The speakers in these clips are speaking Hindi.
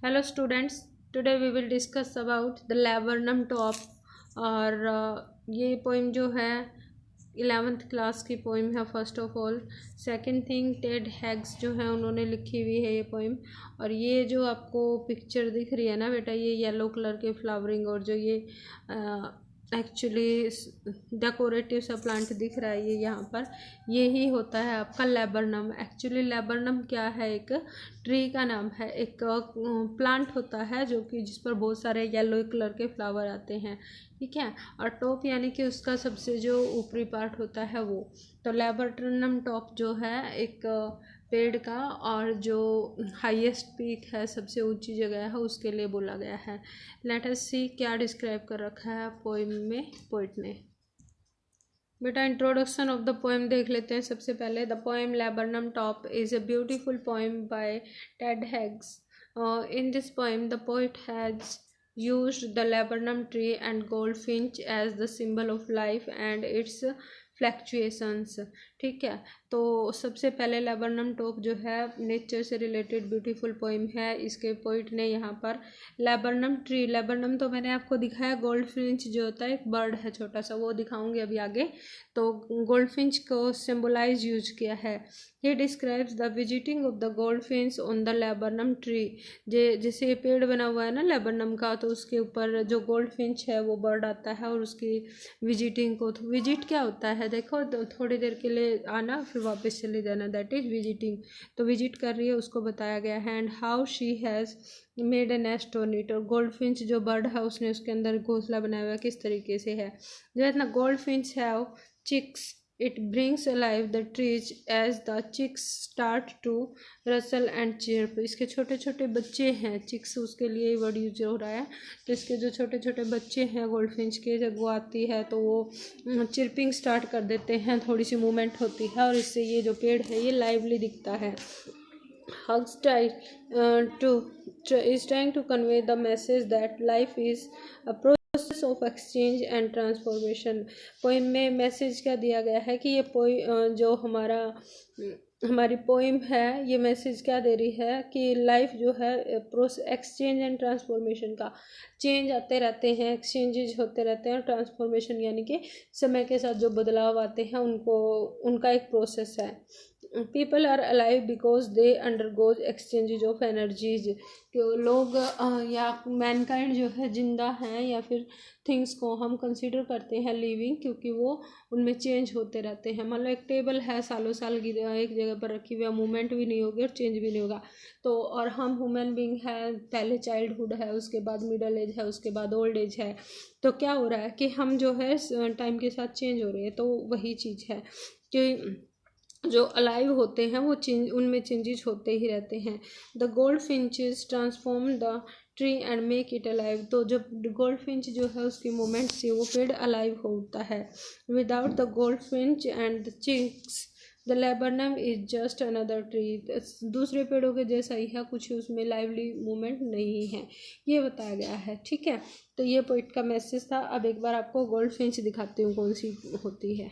Hello students, today we will discuss about the laburnum top और ये पोइम जो है 11th क्लास की पोइम है first of all. Second thing Ted हैग्स जो है उन्होंने लिखी हुई है ये पोइम। और ये जो आपको पिक्चर दिख रही है ना बेटा, ये येलो कलर के फ्लावरिंग और जो ये एक्चुअली डेकोरेटिव सा प्लांट दिख रहा है ये यहाँ पर, ये ही होता है आपका लेबरनम। एक्चुअली लेबरनम क्या है, एक ट्री का नाम है, एक प्लांट होता है जो कि जिस पर बहुत सारे येलो कलर के फ्लावर आते हैं, ठीक है। और टॉप यानी कि उसका सबसे जो ऊपरी पार्ट होता है वो। तो लेबरनम टॉप जो है एक पेड़ का, और जो हाईएस्ट पीक है, सबसे ऊंची जगह है, उसके लिए बोला गया है। लेट अस सी क्या डिस्क्राइब कर रखा है पोइम में पोइट ने। बेटा इंट्रोडक्शन ऑफ द पोएम देख लेते हैं सबसे पहले। The poem laburnum top is a beautiful poem by Ted हैग्स। In this poem the poet has used the laburnum tree and goldfinch as the symbol of life and its fluctuations, ठीक है। तो सबसे पहले लेबरनम टॉप जो है नेचर से रिलेटेड ब्यूटीफुल पोइम है। इसके पोइट ने यहाँ पर लेबरनम ट्री, लेबरनम तो मैंने आपको दिखाया, गोल्डफिंच जो होता है एक बर्ड है छोटा सा, वो दिखाऊंगी अभी आगे। तो गोल्डफिंच को सिम्बोलाइज यूज किया है। He describes the visiting of the goldfinch on the laburnum tree. जैसे ये पेड़ बना हुआ है ना लेबरनम का, तो उसके ऊपर जो गोल्डफिंच है वो बर्ड आता है और उसकी विजिटिंग को, तो विजिट क्या होता है देखो, थोड़ी देर के लिए आना फिर वापस चले जाना, दैट इज विजिटिंग। तो विजिट कर रही है उसको बताया गया है। And how she has made a nest on it, और गोल्डफिंच जो बर्ड है उसने उसके अंदर घोंसला बनाया हुआ किस तरीके से है। जो इतना गोल्डफिंच है chicks, it brings alive the trees as the chicks start to rustle and chirp। इसके छोटे छोटे बच्चे हैं, चिक्स उसके लिए वर्ड यूज हो रहा है। तो इसके जो छोटे छोटे बच्चे हैं गोल्डफिंच के, जब वो आती है तो वो चिरपिंग स्टार्ट कर देते हैं, थोड़ी सी मूवमेंट होती है और इससे ये जो पेड़ है ये लाइवली दिखता है। Hugs is trying to convey the message that life is a process of exchange and transformation। Poem में मैसेज क्या दिया गया है कि ये जो हमारी पोइम है, ये मैसेज क्या दे रही है कि लाइफ जो है एक्सचेंज एंड ट्रांसफॉर्मेशन का, चेंज आते रहते हैं, एक्सचेंजेज होते रहते हैं, और ट्रांसफॉर्मेशन यानी कि समय के साथ जो बदलाव आते हैं उनका एक प्रोसेस है। People are alive because they undergoes exchanges of energies. लोग या मैनकाइंड जो है जिंदा हैं, या फिर थिंग्स को हम कंसिडर करते हैं लिविंग, क्योंकि वो उनमें चेंज होते रहते हैं। मतलब एक टेबल है सालों साल की एक जगह पर रखी हुई, मूवमेंट भी नहीं होगी और चेंज भी नहीं होगा। तो और हम ह्यूमन बींग है, पहले चाइल्डहुड है, उसके बाद मिडल एज है, उसके बाद ओल्ड एज है। तो क्या हो रहा है कि हम जो है टाइम के साथ चेंज हो रही है। तो वही चीज़ है कि जो अलाइव होते हैं वो उनमें चेंजेस होते ही रहते हैं। The gold finches transform the tree and make it alive. तो जब गोल्ड फिंच जो है उसकी मूवमेंट से वो पेड़ अलाइव होता है। Without the goldfinch and the chicks the laburnum is just another tree. दूसरे पेड़ों के जैसा ही है, कुछ उसमें लाइवली मूवमेंट नहीं है, ये बताया गया है, ठीक है। तो ये पोइट का मैसेज था। अब एक बार आपको गोल्ड फिंच दिखाती हूँ कौन सी होती है।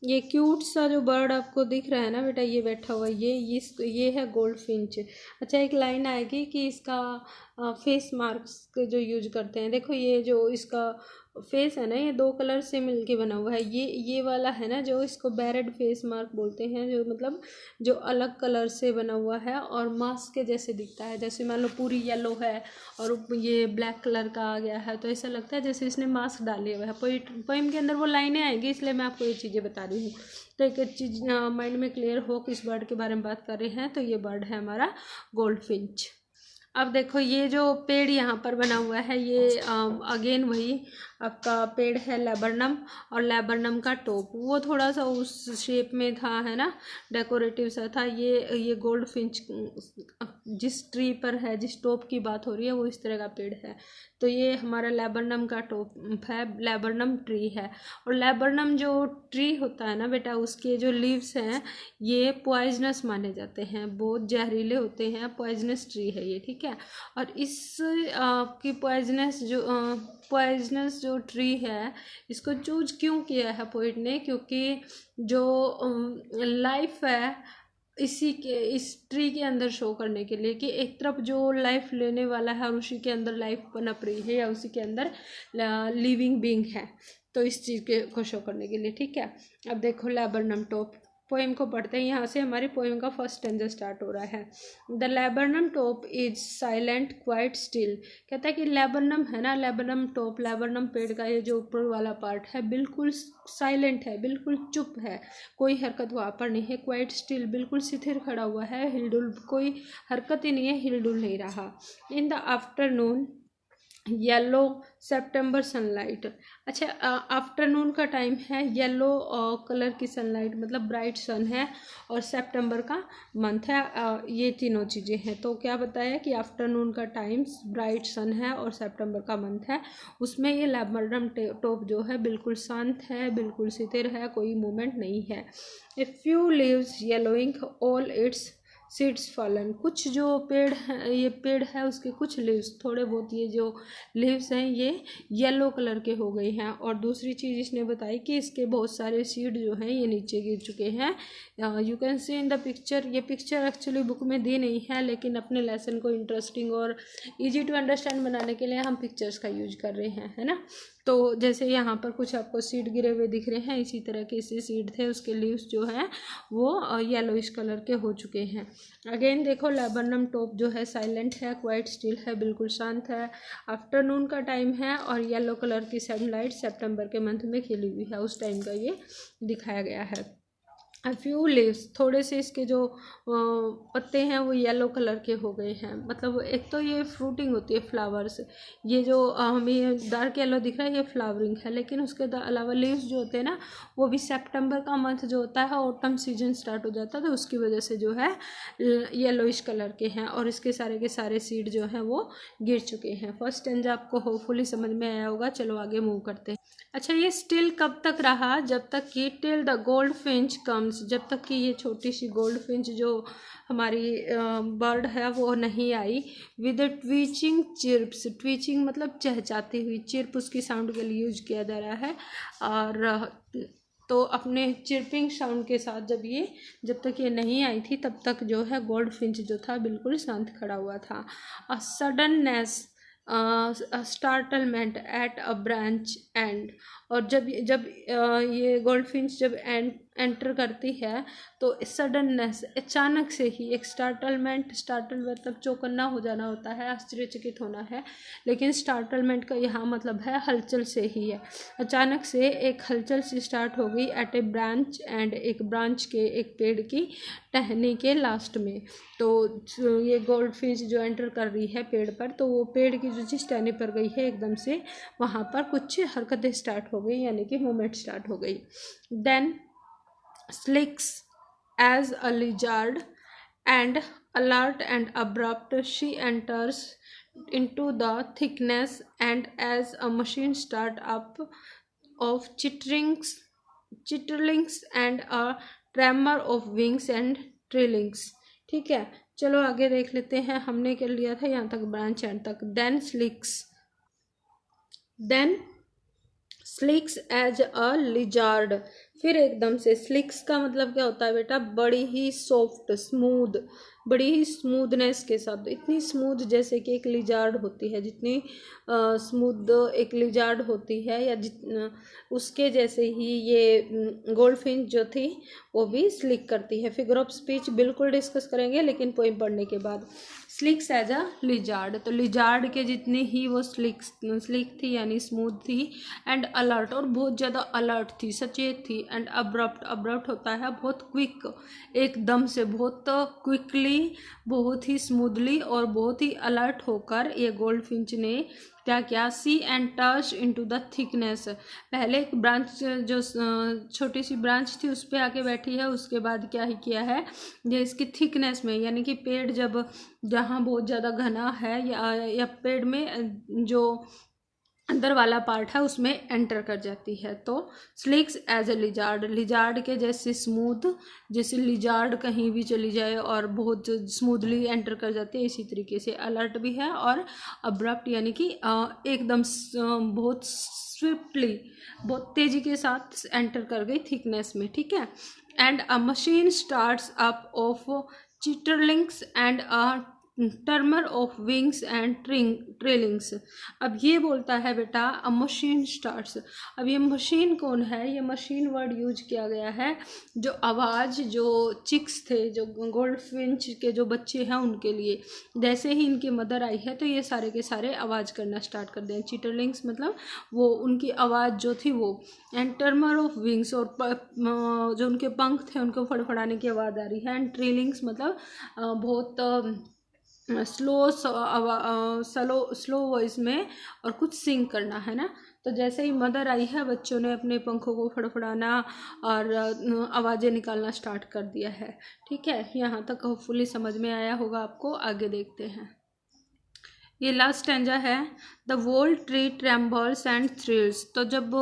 ये क्यूट सा जो बर्ड आपको दिख रहा है ना बेटा, ये बैठा हुआ, ये है गोल्ड फिंच। अच्छा, एक लाइन आएगी कि इसका फेस मार्क्स जो यूज करते हैं, देखो ये जो इसका फेस है ना, ये दो कलर से मिलके बना हुआ है। ये वाला है ना जो इसको बैरेड फेस मार्क बोलते हैं, जो मतलब जो अलग कलर से बना हुआ है और मास्क के जैसे दिखता है। जैसे मान लो पूरी येलो है और ये ब्लैक कलर का आ गया है, तो ऐसा लगता है जैसे इसने मास्क डाले हुए है। पोइम के अंदर वो लाइनें आएंगी, इसलिए मैं आपको ये चीज़ें बता रही हूँ। तो एक चीज़ माइंड में क्लियर हो किस बर्ड के बारे में बात कर रहे हैं। तो ये बर्ड है हमारा गोल्ड फिंच। अब देखो ये जो पेड़ यहाँ पर बना हुआ है, ये अगेन वही आपका पेड़ है लेबरनम, और लेबरनम का टॉप वो थोड़ा सा उस शेप में था, है ना, डेकोरेटिव सा था। ये गोल्ड फिंच जिस ट्री पर है, जिस टॉप की बात हो रही है, वो इस तरह का पेड़ है। तो ये हमारा लेबरनम का टॉप है, लेबरनम ट्री है। और लेबरनम जो ट्री होता है ना बेटा, उसके जो लीव्स हैं ये पॉइजनस माने जाते हैं, बहुत जहरीले होते हैं, पॉइजनस ट्री है ये, ठीक है। और इस की पॉइजनस जो ट्री है, इसको चूज क्यों किया है पोइट ने, क्योंकि जो लाइफ है इस ट्री के अंदर शो करने के लिए कि एक तरफ जो लाइफ लेने वाला है और उसी के अंदर लाइफ पनप रही है या उसी के अंदर लिविंग बीइंग है, तो इस चीज़ के को शो करने के लिए। ठीक है, अब देखो लैबरनम टॉप पोएम को पढ़ते हैं। यहाँ से हमारी पोएम का फर्स्ट स्टैंजा स्टार्ट हो रहा है। The laburnum top is silent quite still. कहता है कि लैबरनम है ना, लैबरनम टॉप, लैबरनम पेड़ का ये जो ऊपर वाला पार्ट है बिल्कुल साइलेंट है, बिल्कुल चुप है, कोई हरकत वहाँ पर नहीं है। क्वाइट स्टिल, बिल्कुल स्थिर खड़ा हुआ है, हिलडुल, कोई हरकत ही नहीं है, हिलडुल नहीं रहा। In the afternoon yellow September sunlight. अच्छा, आफ्टरनून का टाइम है, येलो कलर की सनलाइट मतलब ब्राइट सन है, और सितंबर का मंथ है। ये तीनों चीज़ें हैं। तो क्या बताया कि आफ्टरनून का टाइम, ब्राइट सन है और सितंबर का मंथ है। उसमें ये लैबरनम टॉप जो है बिल्कुल शांत है, बिल्कुल स्थिर है, कोई मूवमेंट नहीं है। A few leaves yellowing all it's seeds fallen. कुछ जो पेड़ है, ये पेड़ है उसके कुछ लीव्स, थोड़े बहुत ये जो लीव्स हैं ये येलो कलर के हो गए हैं। और दूसरी चीज़ इसने बताई कि इसके बहुत सारे सीड जो हैं ये नीचे गिर चुके हैं। You can see in the picture. ये पिक्चर एक्चुअली बुक में दी नहीं है, लेकिन अपने लेसन को इंटरेस्टिंग और इजी टू अंडरस्टैंड बनाने के लिए हम पिक्चर्स का यूज कर रहे हैं, है ना। तो जैसे यहाँ पर कुछ आपको सीड गिरे हुए दिख रहे हैं, इसी तरह के इसी सीड थे, उसके लीव्स जो हैं वो येलोइश कलर के हो चुके हैं। अगेन देखो लैबरनम टॉप जो है साइलेंट है, क्वाइट स्टिल है, बिल्कुल शांत है, आफ्टरनून का टाइम है, और येलो कलर की सनलाइट सितंबर के मंथ में खिली हुई है, उस टाइम का ये दिखाया गया है। अ फ्यू लीव्स, थोड़े से इसके जो पत्ते हैं वो येलो कलर के हो गए हैं। मतलब एक तो ये फ्रूटिंग होती है फ्लावर्स, ये जो हमें डार्क येलो दिख रहा है ये फ्लावरिंग है, लेकिन उसके अलावा लीव्स जो होते हैं ना वो भी सितंबर का मंथ जो होता है ऑटम सीजन स्टार्ट हो जाता है, तो उसकी वजह से जो है येलोइश कलर के हैं, और इसके सारे के सारे सीड जो हैं वो गिर चुके हैं। फर्स्ट स्टैंजा आपको होपफुली समझ में आया होगा। चलो आगे मूव करते हैं। अच्छा, ये स्टिल कब तक रहा? जब तक कि till the gold Finch comes, जब तक कि ये छोटी सी गोल्ड फिंच जो हमारी बर्ड है वो नहीं आई। विद ट्वीचिंग चिर्प्स, ट्वीचिंग मतलब चहचहाती हुई, चिर्प उसकी साउंड के लिए यूज किया जा रहा है। और तो अपने चिर्पिंग साउंड के साथ जब तक ये नहीं आई थी तब तक जो है गोल्ड फिंच जो था बिल्कुल शांत खड़ा हुआ था। A suddenness startlement at a branch and, और जब ये गोल्ड फिंच जब एंटर करती है तो सडननेस, अचानक से ही, एक स्टार्टलमेंट, स्टार्टल मतलब चौकन्ना हो जाना होता है, आश्चर्यचकित होना है, लेकिन स्टार्टलमेंट का यहाँ मतलब है हलचल से ही है। अचानक से एक हलचल सी स्टार्ट हो गई एट ए ब्रांच एंड, एक ब्रांच के, एक पेड़ की टहनी के लास्ट में। तो ये गोल्ड फिंच जो एंटर कर रही है पेड़ पर, तो वो पेड़ की जो जिस टहनी पर गई है एकदम से वहाँ पर कुछ हरकतें स्टार्ट हो गई, यानी कि मूवमेंट स्टार्ट हो गई। Then slicks as a lizard and alert and abrupt she enters into the thickness, and as a machine start up of chitterlings and a tremor of wings and trillings। ठीक है, चलो आगे देख लेते हैं। हमने कर लिया था यहाँ तक ब्रांच एंड तक। Then slicks as a lizard, फिर एकदम से, स्लिक्स का मतलब क्या होता है बेटा? बड़ी ही सॉफ्ट, स्मूथ, बड़ी ही स्मूथनेस के साथ, इतनी स्मूथ जैसे कि एक लिजार्ड होती है, जितनी स्मूथ एक लिजार्ड होती है या जितना उसके जैसे ही ये गोल्ड फिंच जो थी वो भी स्लिक करती है। फिगर ऑफ स्पीच बिल्कुल डिस्कस करेंगे लेकिन पोइम पढ़ने के बाद। स्लिक्स एज अ लिजार्ड, तो लिजार्ड के जितनी ही वो स्लिक थी यानी स्मूथ थी, एंड अलर्ट, और बहुत ज़्यादा अलर्ट थी, सचेत थी, एंड अब्रप्ट, अब्रप्ट होता है बहुत क्विक, एकदम से, बहुत क्विकली, बहुत ही स्मूथली और बहुत ही अलर्ट होकर ये गोल्ड फिंच ने क्या किया? See and touch into the thickness, पहले एक ब्रांच जो छोटी सी ब्रांच थी उस पर आके बैठी है, उसके बाद क्या ही किया है, ये इसकी थिकनेस में, यानी कि पेड़ जब जहाँ बहुत ज़्यादा घना है या पेड़ में जो अंदर वाला पार्ट है उसमें एंटर कर जाती है, तो slicks as a lizard, lizard के जैसे स्मूथ, जैसे लिजार्ड कहीं भी चली जाए और बहुत स्मूथली एंटर कर जाती है, इसी तरीके से अलर्ट भी है, और अब्रप्ट यानी कि एकदम बहुत स्विफ्टली, बहुत तेज़ी के साथ एंटर कर गई थिकनेस में। ठीक है, and a machine starts up of chitterlings and a tremor of wings and trailings. अब ये बोलता है बेटा अ मशीन स्टार्ट्स। अब ये मशीन कौन है, ये मशीन वर्ड यूज किया गया है जो आवाज़ जो चिक्स थे, जो गोल्डफिंच के जो बच्चे हैं उनके लिए, जैसे ही इनकी मदर आई है तो ये सारे के सारे आवाज़ करना स्टार्ट कर दें। चीटरलिंग्स मतलब वो उनकी आवाज़ जो थी वो, एंड टर्मर ऑफ विंग्स और जो उनके पंख थे उनको फड़फड़ाने की आवाज़ आ रही है। एंड ट्रेलिंग्स मतलब बहुत स्लो वॉइस में और कुछ सिंग करना है ना। तो जैसे ही मदर आई है बच्चों ने अपने पंखों को फड़फड़ाना और आवाज़ें निकालना स्टार्ट कर दिया है। ठीक है, यहाँ तक होपफुली समझ में आया होगा आपको। आगे देखते हैं। ये लास्ट स्टैंजा है, the whole tree trembles and thrills. तो जब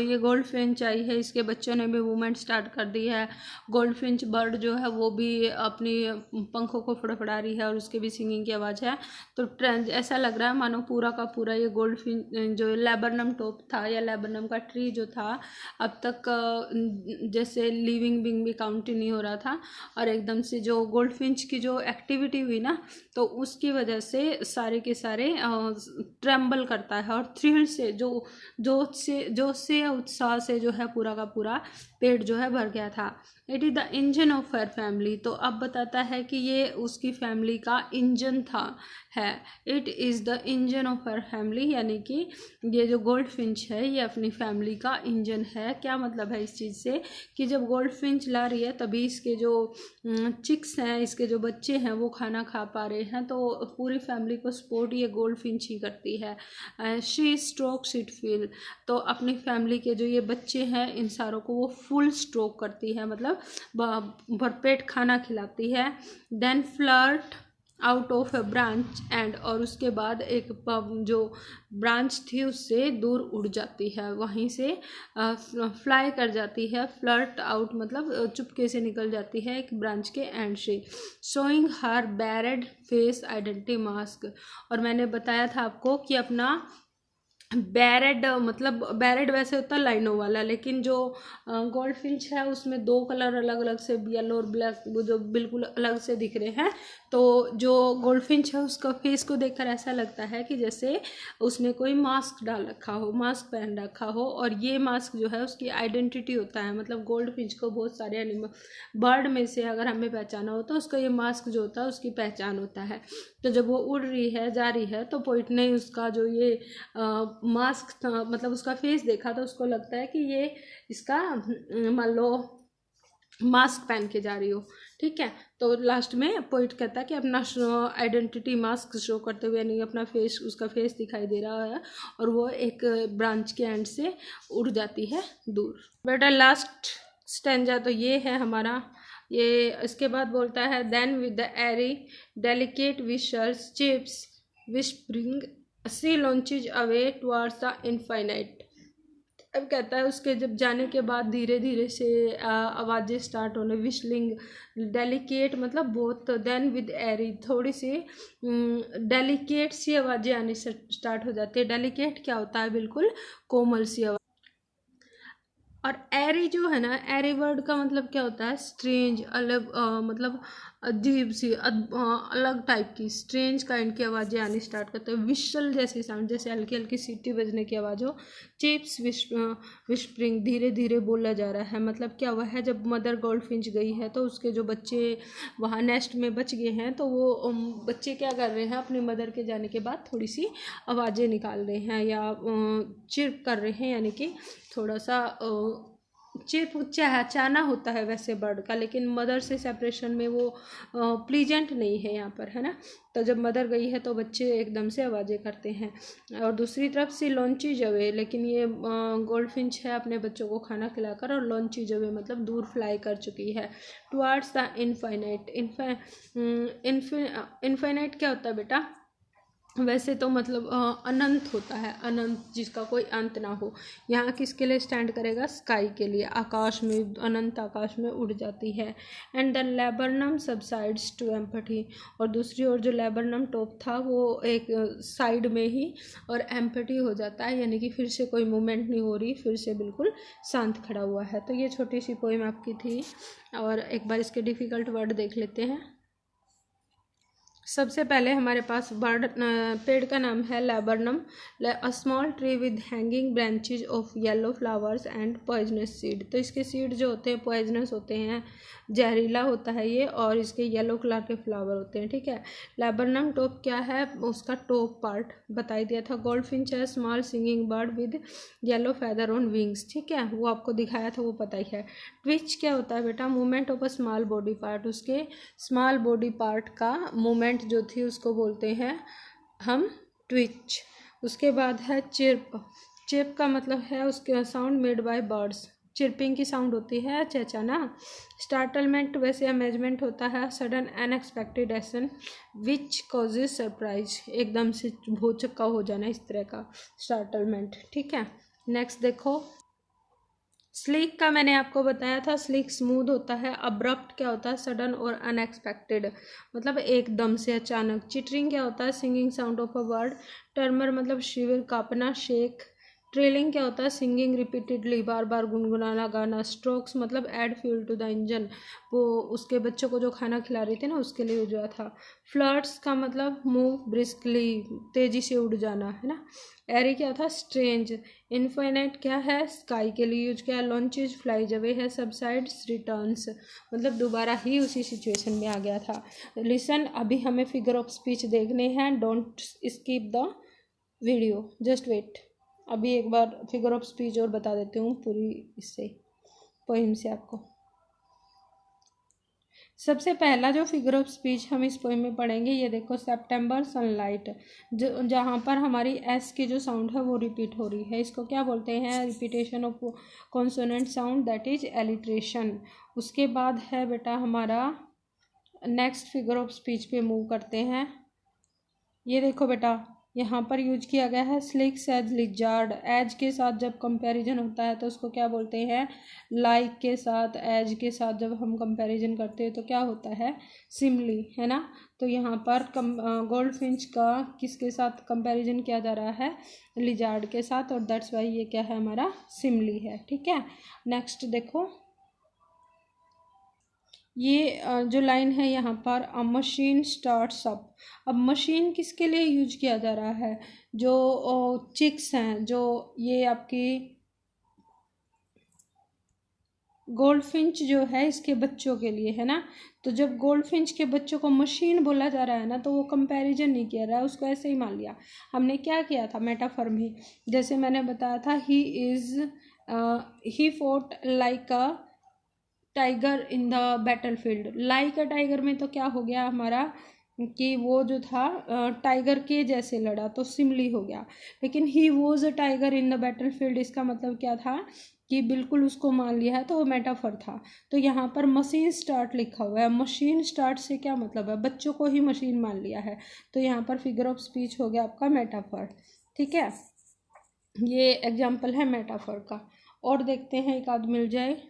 ये गोल्ड फिंच आई है, इसके बच्चों ने भी मूवमेंट स्टार्ट कर दी है। गोल्ड फिंच बर्ड जो है वो भी अपनी पंखों को फड़फड़ा रही है और उसके भी सिंगिंग की आवाज़ है। तो ऐसा लग रहा है मानो पूरा का पूरा ये गोल्ड फिंच जो लेबरनम टॉप था या लेबरनम का ट्री जो था अब तक जैसे लिविंग बिंग भी काउंट नहीं हो रहा था, और एकदम से जो गोल्ड फिंच की जो एक्टिविटी हुई ना तो उसकी वजह से सारे के सारे ट्रेम्बल करता है और थ्रिल से जोश से या उत्साह से जो है पूरा का पूरा पेट जो है भर गया था। It is the engine of her family. तो अब बताता है कि ये उसकी फैमिली का इंजन था है। It is the engine of her family, यानी कि ये जो गोल्ड फिंच है ये अपनी फैमिली का इंजन है। क्या मतलब है इस चीज़ से कि जब गोल्ड फिंच ला रही है तभी इसके जो चिक्स हैं, इसके जो बच्चे हैं वो खाना खा पा रहे हैं, तो पूरी फैमिली को सपोर्ट ये गोल्ड फिंच ही करती है। She strokes it feel. तो अपनी फैमिली के जो ये बच्चे हैं इन सारों को वो फुल स्ट्रोक करती है, मतलब भरपेट खाना खिलाती है। Then flirt out of a branch and, और उसके बाद एक जो ब्रांच थी उससे दूर उड़ जाती है, वहीं से फ्लाई कर जाती है। फ्लर्ट आउट मतलब चुपके से निकल जाती है एक ब्रांच के एंड से। Showing her barred face identity mask. और मैंने बताया था आपको कि अपना बैरेड मतलब बैरेड वैसे होता है लाइनों वाला, लेकिन जो गोल्ड फिंच है उसमें दो कलर अलग अलग से येलो और ब्लैक जो बिल्कुल अलग से दिख रहे हैं। तो जो गोल्ड फिंच है उसका फेस को देखकर ऐसा लगता है कि जैसे उसने कोई मास्क डाल रखा हो, मास्क पहन रखा हो, और ये मास्क जो है उसकी आइडेंटिटी होता है। मतलब गोल्ड फिंच को बहुत सारे एनिमल बर्ड में से अगर हमें पहचाना हो तो उसका ये मास्क जो होता है उसकी पहचान होता है। तो जब वो उड़ रही है जा रही है तो पोइट ने उसका जो ये मास्क था मतलब उसका फेस देखा तो उसको लगता है कि ये इसका मान लो मास्क पहन के जा रही हो। ठीक है, तो लास्ट में पोइट कहता है कि अपना आइडेंटिटी मास्क शो करते हुए, यानी अपना फेस, उसका फेस दिखाई दे रहा है और वो एक ब्रांच के एंड से उड़ जाती है दूर। बेटा लास्ट स्टेंजा तो ये है हमारा। ये इसके बाद बोलता है, then with the airy delicate whispers chips whispering she launches away towards the infinite. अब कहता है उसके जब जाने के बाद धीरे धीरे से आवाज़ें स्टार्ट होने, विशलिंग डेलिकेट मतलब बहुत, देन विद एरी थोड़ी सी डेलिकेट सी आवाज़ें आनी स्टार्ट हो जाती है। डेलिकेट क्या होता है, बिल्कुल कोमल सी आवाज़। और एरी जो है ना, एरी वर्ड का मतलब क्या होता है, स्ट्रेंज, अलग मतलब अजीब सी अलग टाइप की स्ट्रेंज काइंड की आवाज़ें आनी स्टार्ट करते हैं। विशल जैसी साउंड, जैसे हल्की हल्की सीटी बजने की आवाज़ हो। चिप्स विस्परिंग धीरे धीरे बोला जा रहा है। मतलब क्या हुआ है, जब मदर गोल्ड फिंच गई है तो उसके जो बच्चे वहाँ नेस्ट में बच गए हैं तो वो बच्चे क्या कर रहे हैं, अपनी मदर के जाने के बाद थोड़ी सी आवाज़ें निकाल रहे हैं या चिर्प कर रहे हैं, यानी कि थोड़ा सा चिर्प चहचहाना होता है वैसे बर्ड का, लेकिन मदर से सेपरेशन में वो प्लीजेंट नहीं है यहाँ पर, है ना। तो जब मदर गई है तो बच्चे एकदम से आवाज़ें करते हैं। और दूसरी तरफ से लॉन्ची जवे, लेकिन ये गोल्ड फिंच है अपने बच्चों को खाना खिलाकर, और लॉन्ची जवे मतलब दूर फ्लाई कर चुकी है टुवर्ड्स द इनफाइनाइट। इनफाइनाइट क्या होता है बेटा, वैसे तो मतलब अनंत होता है, अनंत जिसका कोई अंत ना हो। यहाँ किसके लिए स्टैंड करेगा? स्काई के लिए, आकाश में, अनंत आकाश में उड़ जाती है। And the laburnum subsides to empty, और दूसरी ओर जो लेबरनम टॉप था वो एक साइड में ही और एम्पटी हो जाता है, यानी कि फिर से कोई मूवमेंट नहीं हो रही, फिर से बिल्कुल शांत खड़ा हुआ है। तो ये छोटी सी पोएम आपकी थी, और एक बार इसके डिफ़िकल्ट वर्ड देख लेते हैं। सबसे पहले हमारे पास पेड़ का नाम है laburnum, a small tree with hanging branches of yellow flowers and poisonous seed. तो इसके सीड जो होते हैं पॉइजनस होते हैं, जहरीला होता है ये, और इसके येलो कलर के फ्लावर होते हैं, ठीक है। लेबरनम टॉप क्या है? उसका टॉप पार्ट बता दिया था। गोल्डफिंच है small singing bird with yellow feather on wings, ठीक है, वो आपको दिखाया था, वो पता ही है। ट्विच क्या होता है बेटा? Movement of a small body part, उसके स्मॉल बॉडी पार्ट का मूवमेंट जो थी उसको बोलते हैं हम ट्विच। उसके बाद है चिर्प। चिर्प का मतलब है उसके sound made by birds, chirping की साउंड होती है चहचहाना। स्टार्टलमेंट वैसे अमेजमेंट होता है, sudden unexpected action which causes surprise, एकदम से भौचक्का हो जाना, इस तरह का स्टार्टलमेंट, ठीक है। नेक्स्ट देखो, स्लीक का मैंने आपको बताया था, स्लीक स्मूथ होता है। अब्रप्ट क्या होता है? सडन और अनएक्सपेक्टेड, मतलब एकदम से अचानक। चिटरिंग क्या होता है? Singing sound of a bird. टर्मर मतलब शिविर, कांपना, शेक। ट्रेलिंग क्या होता है? सिंगिंग रिपीटेडली, बार बार गुनगुनाना गाना। स्ट्रोक्स मतलब add fuel to the engine, वो उसके बच्चों को जो खाना खिला रही थी ना उसके लिए जो था। फ्लर्ट्स का मतलब मूव ब्रिस्कली, तेजी से उड़ जाना, है ना। एरी क्या था? स्ट्रेंज। इनफाइनाइट क्या है? स्काई के लिए यूज किया। लॉन्चेज फ्लाइज अवे है। सबसाइड्स रिटर्न्स, मतलब दोबारा ही उसी सिचुएशन में आ गया था। लिसन, अभी हमें फिगर ऑफ स्पीच देखने हैं, don't skip the video, just wait. अभी एक बार फिगर ऑफ स्पीच और बता देती हूँ पूरी इससे पोइम से आपको। सबसे पहला जो फिगर ऑफ स्पीच हम इस पोइम में पढ़ेंगे, ये देखो, सेप्टेम्बर सनलाइट, जो जहाँ पर हमारी एस की जो साउंड है वो रिपीट हो रही है, इसको क्या बोलते हैं? Repetition of consonant sound, that is alliteration. उसके बाद है बेटा हमारा नेक्स्ट फिगर ऑफ स्पीच पे मूव करते हैं। ये देखो बेटा, यहाँ पर यूज किया गया है स्लिक एज लिजार्ड। एज के साथ जब कंपैरिजन होता है तो उसको क्या बोलते हैं? लाइक के साथ, एज के साथ जब हम कंपैरिजन करते हैं तो क्या होता है? सिमली, है ना। तो यहाँ पर गोल्ड फिंच का किसके साथ कंपैरिजन किया जा रहा है? लिजार्ड के साथ, और दैट्स वाई ये क्या है? हमारा सिमली है, ठीक है। नेक्स्ट देखो, ये जो लाइन है यहाँ पर, अ मशीन स्टार्ट्स अप। अब मशीन किसके लिए यूज किया जा रहा है? जो चिक्स हैं, जो ये आपकी गोल्डफिंच जो है इसके बच्चों के लिए, है ना। तो जब गोल्डफिंच के बच्चों को मशीन बोला जा रहा है ना, तो वो कंपैरिजन नहीं किया रहा है, उसको ऐसे ही मान लिया। हमने क्या किया था मेटाफर में, जैसे मैंने बताया था, he fought like a tiger in the battlefield. Like a tiger में तो क्या हो गया हमारा कि वो जो था टाइगर के जैसे लड़ा, तो सिमली हो गया। लेकिन he was a tiger in the battle field, इसका मतलब क्या था कि बिल्कुल उसको मान लिया है, तो वो मेटाफर था। तो यहाँ पर मशीन स्टार्ट लिखा हुआ है, मशीन स्टार्ट से क्या मतलब है? बच्चों को ही मशीन मान लिया है, तो यहाँ पर फिगर ऑफ स्पीच हो गया आपका मेटाफर, ठीक है। ये एग्जाम्पल है मेटाफर का। और देखते हैं एक आध मिल जाए।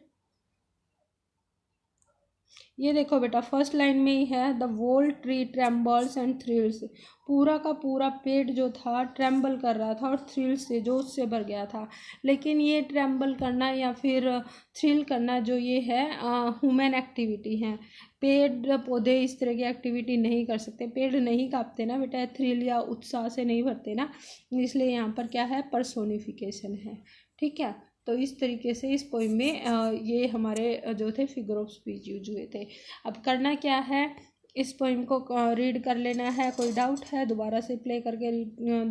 ये देखो बेटा, फर्स्ट लाइन में ही है, the whole tree trembles and thrills. पूरा का पूरा पेड़ जो था ट्रेम्बल कर रहा था और थ्रिल से, जोश से भर गया था। लेकिन ये ट्रेम्बल करना या फिर थ्रिल करना जो ये है ह्यूमन एक्टिविटी है। पेड़ पौधे इस तरह की एक्टिविटी नहीं कर सकते, पेड़ नहीं कांपते ना बेटा, थ्रिल या उत्साह से नहीं भरते ना, इसलिए यहाँ पर क्या है? पर्सोनिफिकेशन है, ठीक है। तो इस तरीके से इस पोइम में ये हमारे जो थे फिगर ऑफ स्पीच यूज हुए थे। अब करना क्या है? इस पोइम को रीड कर लेना है। कोई डाउट है दोबारा से प्ले करके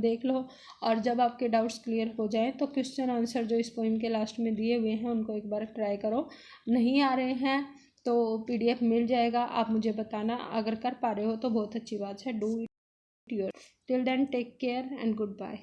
देख लो, और जब आपके डाउट्स क्लियर हो जाएं तो क्वेश्चन आंसर जो इस पोइम के लास्ट में दिए हुए हैं उनको एक बार ट्राई करो। नहीं आ रहे हैं तो PDF मिल जाएगा, आप मुझे बताना। अगर कर पा रहे हो तो बहुत अच्छी बात है। Do it your. Till then take care and good bye.